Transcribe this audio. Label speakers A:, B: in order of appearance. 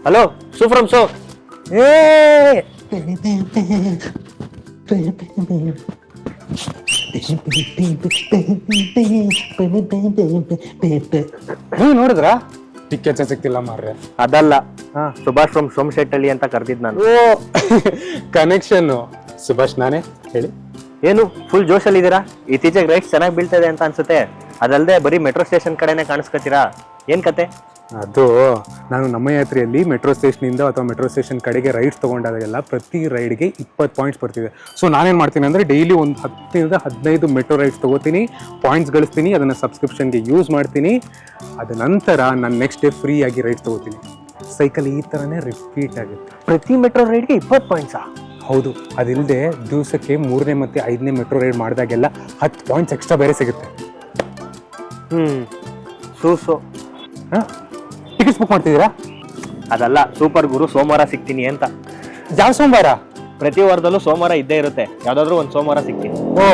A: Hello ಸು from so.
B: ನೀವು ನೋಡಿದ್ರಾ? ಟಿಕೆಟ್ಸ್ ಸಿಕ್ತಿಲ್ಲ ಮಾರ್ರೆ.
A: ಅದಲ್ಲ, ಸುಭಾಷ್ ಫ್ರಮ್ ಸೋಮಶೆಟ್ಟಳ್ಳಿ ಅಂತ ಕರೆದಿದ್ ನಾನು.
B: ಓ ಕನೆಕ್ಷನ್. ಸುಭಾಷ್ ನಾನೇ, ಹೇಳಿ.
A: ಏನು ಫುಲ್ ಜೋಶಲ್ಲಿ ಇದ್ದೀರಾ? ಇತ್ತೀಚೆಗೆ ರೈಟ್ಸ್ ಚೆನ್ನಾಗಿ ಬೀಳ್ತದೆ ಅಂತ ಅನ್ಸುತ್ತೆ. ಅದಲ್ಲದೆ ಬರೀ ಮೆಟ್ರೋ ಸ್ಟೇಷನ್ ಕಡೆನೆ ಕಾಣಿಸ್ಕೊತೀರಾ, ಏನ್ ಕತೆ?
B: ಅದು ನಾನು ನಮ್ಮ ಯಾತ್ರೆಯಲ್ಲಿ ಮೆಟ್ರೋ ಸ್ಟೇಷನಿಂದ ಅಥವಾ ಮೆಟ್ರೋ ಸ್ಟೇಷನ್ ಕಡೆಗೆ ರೈಡ್ಸ್ ತೊಗೊಂಡಾಗೆಲ್ಲ ಪ್ರತಿ ರೈಡ್ಗೆ 20 ಪಾಯಿಂಟ್ಸ್ ಬರ್ತಿದೆ. ಸೊ ನಾನೇನು ಮಾಡ್ತೀನಿ ಅಂದರೆ ಡೈಲಿ ಒಂದು 10 to 15 ಮೆಟ್ರೋ ರೈಡ್ಸ್ ತೊಗೋತೀನಿ, ಪಾಯಿಂಟ್ಸ್ ಗಳಿಸ್ತೀನಿ, ಅದನ್ನು ಸಬ್ಸ್ಕ್ರಿಪ್ಷನ್ಗೆ ಯೂಸ್ ಮಾಡ್ತೀನಿ. ಅದ ನಂತರ ನಾನು ನೆಕ್ಸ್ಟ್ ಡೇ ಫ್ರೀ ಆಗಿ ರೈಡ್ಸ್ ತೊಗೋತೀನಿ. ಸೈಕಲ್ ಈ ಥರನೇ ರಿಪೀಟ್ ಆಗುತ್ತೆ.
A: ಪ್ರತಿ ಮೆಟ್ರೋ ರೈಡ್ಗೆ 20 ಪಾಯಿಂಟ್ಸಾ?
B: ಹೌದು. ಅದಿಲ್ಲದೆ ದಿವಸಕ್ಕೆ 3ನೇ ಮತ್ತು 5ನೇ ಮೆಟ್ರೋ ರೈಡ್ ಮಾಡಿದಾಗೆಲ್ಲ 10 ಪಾಯಿಂಟ್ಸ್ ಎಕ್ಸ್ಟ್ರಾ ಬೇರೆ ಸಿಗುತ್ತೆ.
A: ಸೂಸು.
B: ಹಾಂ, ಟಿಕೆಟ್ಸ್ ಬುಕ್ ಮಾಡ್ತಿದ್ದೀರಾ?
A: ಅದಲ್ಲ, ಸೂಪರ್ ಗುರು ಸೋಮವಾರ ಸಿಗ್ತೀನಿ ಅಂತ.
B: ಯಾವ ಸೋಮವಾರ?
A: ಪ್ರತಿ ವಾರದಲ್ಲೂ ಸೋಮವಾರ ಇದ್ದೇ ಇರುತ್ತೆ, ಯಾವ್ದಾದ್ರು ಒಂದು ಸೋಮವಾರ ಸಿಗ್ತೀನಿ.
B: ಓ